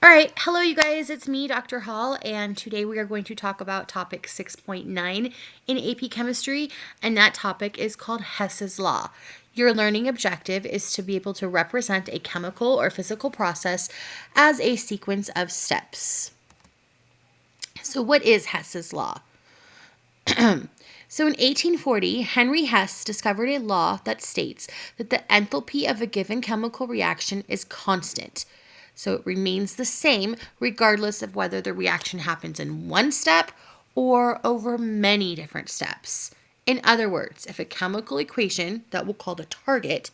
All right, hello you guys, it's me, Dr. Hall, and today we are going to talk about topic 6.9 in AP Chemistry, and that topic is called Hess's Law. Your learning objective is to be able to represent a chemical or physical process as a sequence of steps. So what is Hess's Law? So in 1840, Henry Hess discovered a law that states that the enthalpy of a given chemical reaction is constant. So it remains the same regardless of whether the reaction happens in one step or over many different steps. In other words, if a chemical equation that we'll call the target,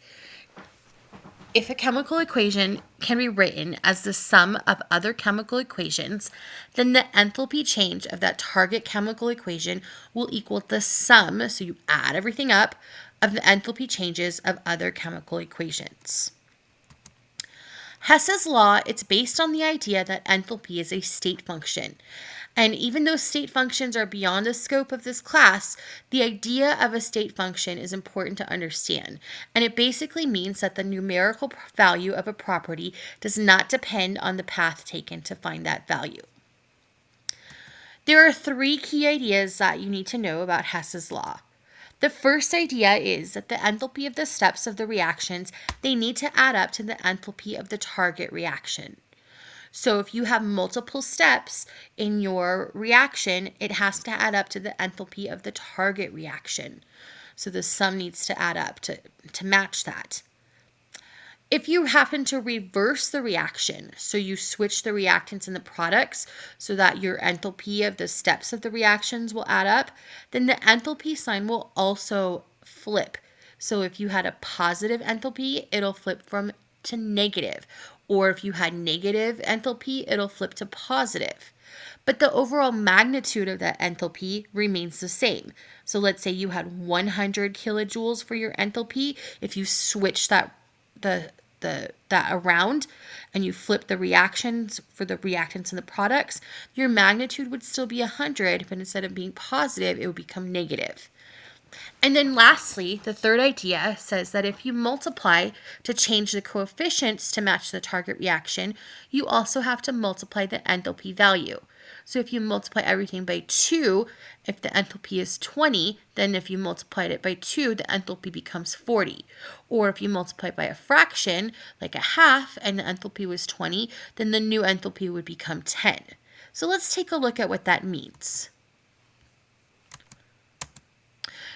if a chemical equation can be written as the sum of other chemical equations, then the enthalpy change of that target chemical equation will equal the sum, so you add everything up, of the enthalpy changes of other chemical equations. Hess's law, it's based on the idea that enthalpy is a state function. And even though state functions are beyond the scope of this class, the idea of a state function is important to understand. And it basically means that the numerical value of a property does not depend on the path taken to find that value. There are three key ideas that you need to know about Hess's law. The first idea is that the enthalpy of the steps of the reactions, they need to add up to the enthalpy of the target reaction. So if you have multiple steps in your reaction, it has to add up to the enthalpy of the target reaction. So the sum needs to add up to match that. If you happen to reverse the reaction, so you switch the reactants and the products so that your enthalpy of the steps of the reactions will add up, then the enthalpy sign will also flip. So if you had a positive enthalpy, it'll flip to negative. Or if you had negative enthalpy, it'll flip to positive. But the overall magnitude of that enthalpy remains the same. So let's say you had 100 kilojoules for your enthalpy. If you switch that around and you flip the reactions for the reactants and the products, your magnitude would still be 100, but instead of being positive, it would become negative. And then lastly, the third idea says that if you multiply to change the coefficients to match the target reaction, you also have to multiply the enthalpy value. So if you multiply everything by 2, if the enthalpy is 20, then if you multiplied it by 2, the enthalpy becomes 40. Or if you multiply by a fraction, like a half, and the enthalpy was 20, then the new enthalpy would become 10. So let's take a look at what that means.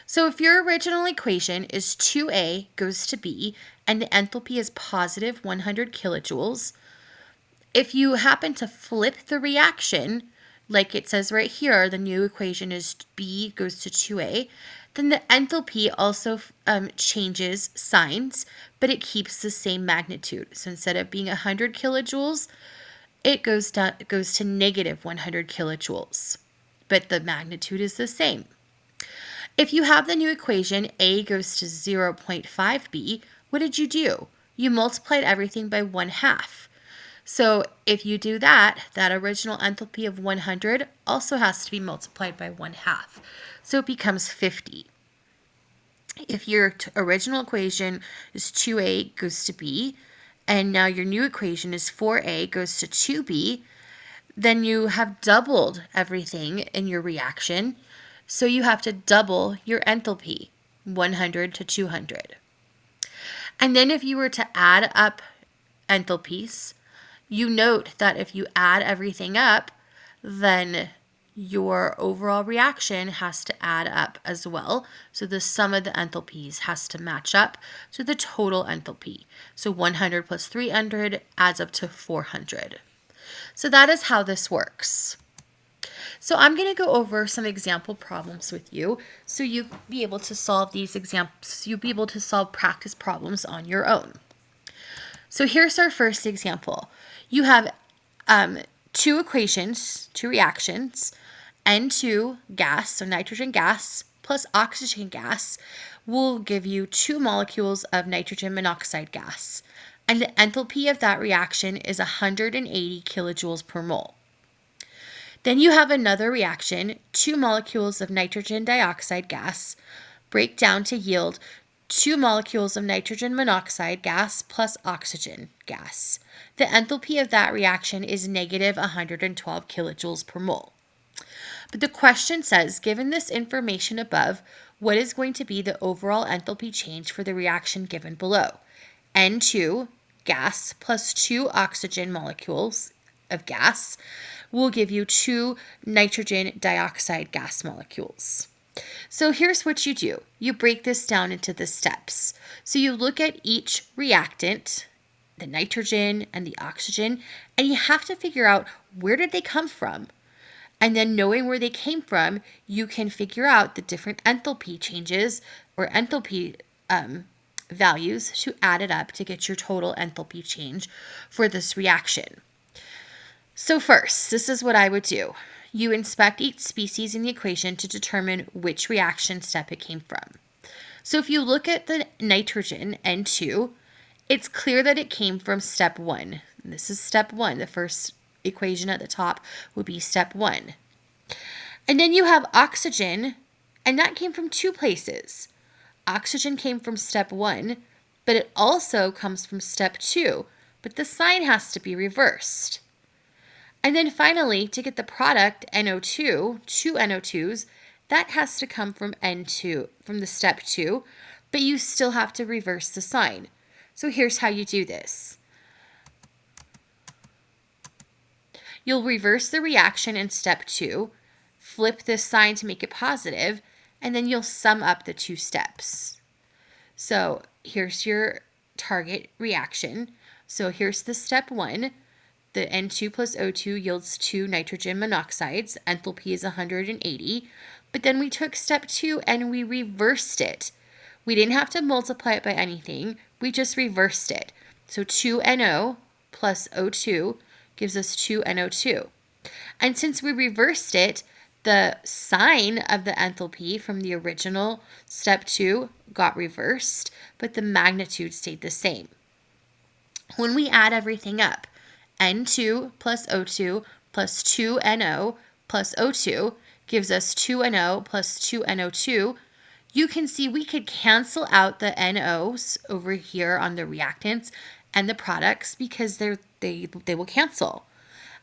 So if your original equation is 2a goes to b, and the enthalpy is positive 100 kilojoules, if you happen to flip the reaction, like it says right here, the new equation is b goes to 2a, then the enthalpy also changes signs, but it keeps the same magnitude. So instead of being 100 kilojoules, it goes to negative 100 kilojoules, but the magnitude is the same. If you have the new equation, a goes to 0.5b, what did you do? You multiplied everything by 1/2. So if you do that, that original enthalpy of 100 also has to be multiplied by 1/2. So it becomes 50. If your original equation is 2a goes to b, and now your new equation is 4a goes to 2b, then you have doubled everything in your reaction. So you have to double your enthalpy, 100 to 200. And then if you were to add up enthalpies, you note that if you add everything up, then your overall reaction has to add up as well. So the sum of the enthalpies has to match up to the total enthalpy. So 100 plus 300 adds up to 400. So that is how this works. So I'm going to go over some example problems with you so you'll be able to solve these examples. You'll be able to solve practice problems on your own. So here's our first example. You have two equations, two reactions, N2 gas, so nitrogen gas, plus oxygen gas will give you 2 molecules of nitrogen monoxide gas. And the enthalpy of that reaction is 180 kilojoules per mole. Then you have another reaction, 2 molecules of nitrogen dioxide gas break down to yield 2 molecules of nitrogen monoxide gas plus oxygen gas. The enthalpy of that reaction is negative 112 kilojoules per mole. But the question says, given this information above, what is going to be the overall enthalpy change for the reaction given below? N2 gas plus 2 oxygen molecules of gas will give you 2 nitrogen dioxide gas molecules. So here's what you do. You break this down into the steps. So you look at each reactant, the nitrogen and the oxygen, and you have to figure out where did they come from. And then knowing where they came from, you can figure out the different enthalpy changes or enthalpy values to add it up to get your total enthalpy change for this reaction. So first, this is what I would do. You inspect each species in the equation to determine which reaction step it came from. So if you look at the nitrogen, N2, it's clear that it came from step 1. This is step 1. The first equation at the top would be step 1. And then you have oxygen, and that came from 2 places. Oxygen came from step 1, but it also comes from step 2, but the sign has to be reversed. And then finally, to get the product NO2, 2 NO2s, that has to come from N2, from the step 2, but you still have to reverse the sign. So here's how you do this. You'll reverse the reaction in step 2, flip this sign to make it positive, and then you'll sum up the 2 steps. So here's your target reaction. So here's the step 1. The N2 plus O2 yields 2 nitrogen monoxides. Enthalpy is 180. But then we took step 2 and we reversed it. We didn't have to multiply it by anything. We just reversed it. So 2NO plus O2 gives us 2NO2. And since we reversed it, the sign of the enthalpy from the original step 2 got reversed, but the magnitude stayed the same. When we add everything up, N2 plus O2 plus 2NO plus O2 gives us 2NO plus 2NO2. You can see we could cancel out the NOs over here on the reactants and the products because they will cancel.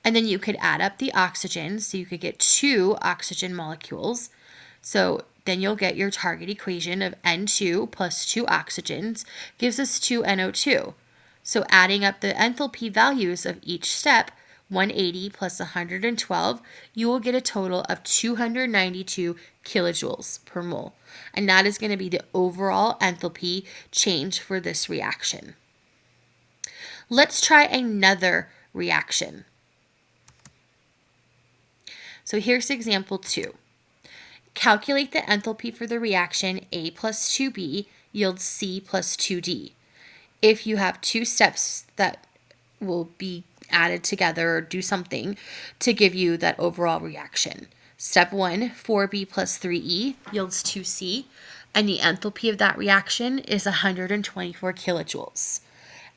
And then you could add up the oxygen, so you could get 2 oxygen molecules. So then you'll get your target equation of N2 plus 2 oxygens gives us 2 NO2. So adding up the enthalpy values of each step, 180 plus 112, you will get a total of 292 kilojoules per mole. And that is going to be the overall enthalpy change for this reaction. Let's try another reaction. So here's example 2. Calculate the enthalpy for the reaction A plus 2B yields C plus 2D. If you have 2 steps that will be added together or do something to give you that overall reaction. Step 1, 4B plus 3E yields 2C, and the enthalpy of that reaction is 124 kilojoules.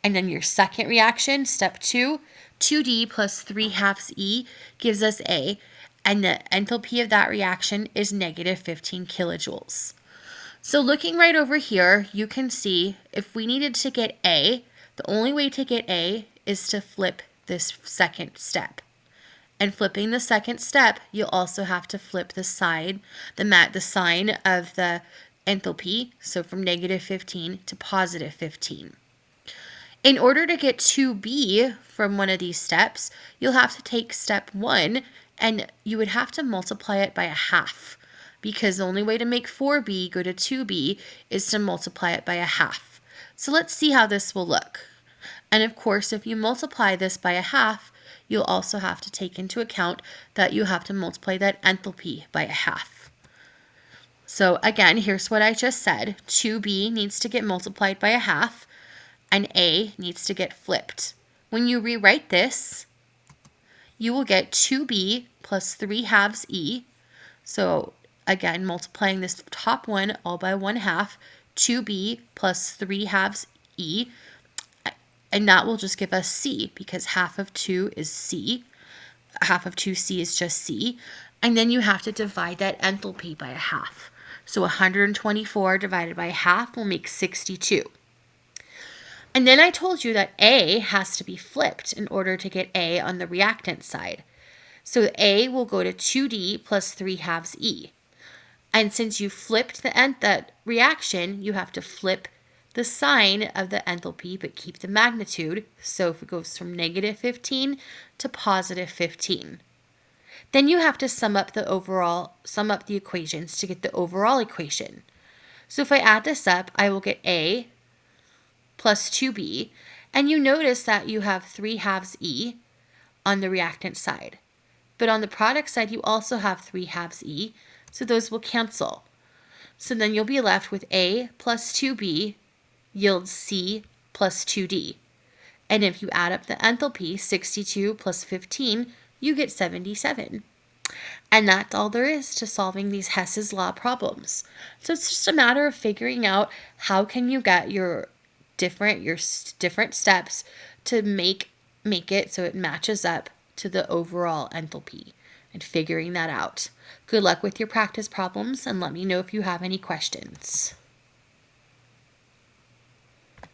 And then your second reaction, step 2, 2D plus 3 halves E gives us A, and the enthalpy of that reaction is negative 15 kilojoules. So looking right over here, you can see if we needed to get A, the only way to get A is to flip this second step. And flipping the second step, you'll also have to flip the sign, the sign of the enthalpy, so from negative 15 to positive 15. In order to get 2B from one of these steps, you'll have to take step 1 and you would have to multiply it by a half, because the only way to make 4B go to 2B is to multiply it by a half. So let's see how this will look. And of course, if you multiply this by a half, you'll also have to take into account that you have to multiply that enthalpy by a half. So again, here's what I just said. 2B needs to get multiplied by a half, and A needs to get flipped. When you rewrite this, you will get 2B plus 3 halves E. So again, multiplying this top one all by 1/2, 2B plus 3 halves E, and that will just give us C, because half of 2 is C. Half of 2C is just C. And then you have to divide that enthalpy by a half. So 124 divided by half will make 62. And then I told you that A has to be flipped in order to get A on the reactant side. So A will go to 2D plus 3 halves E. And since you flipped that reaction, you have to flip the sign of the enthalpy, but keep the magnitude. So if it goes from negative 15 to positive 15. Then you have to sum up the equations to get the overall equation. So if I add this up, I will get A plus 2B. And you notice that you have 3 halves E on the reactant side. But on the product side, you also have 3 halves E, so those will cancel. So then you'll be left with A plus 2B yields C plus 2D. And if you add up the enthalpy, 62 plus 15, you get 77. And that's all there is to solving these Hess's law problems. So it's just a matter of figuring out how can you get your different steps to make it so it matches up to the overall enthalpy and figuring that out. Good luck with your practice problems and let me know if you have any questions.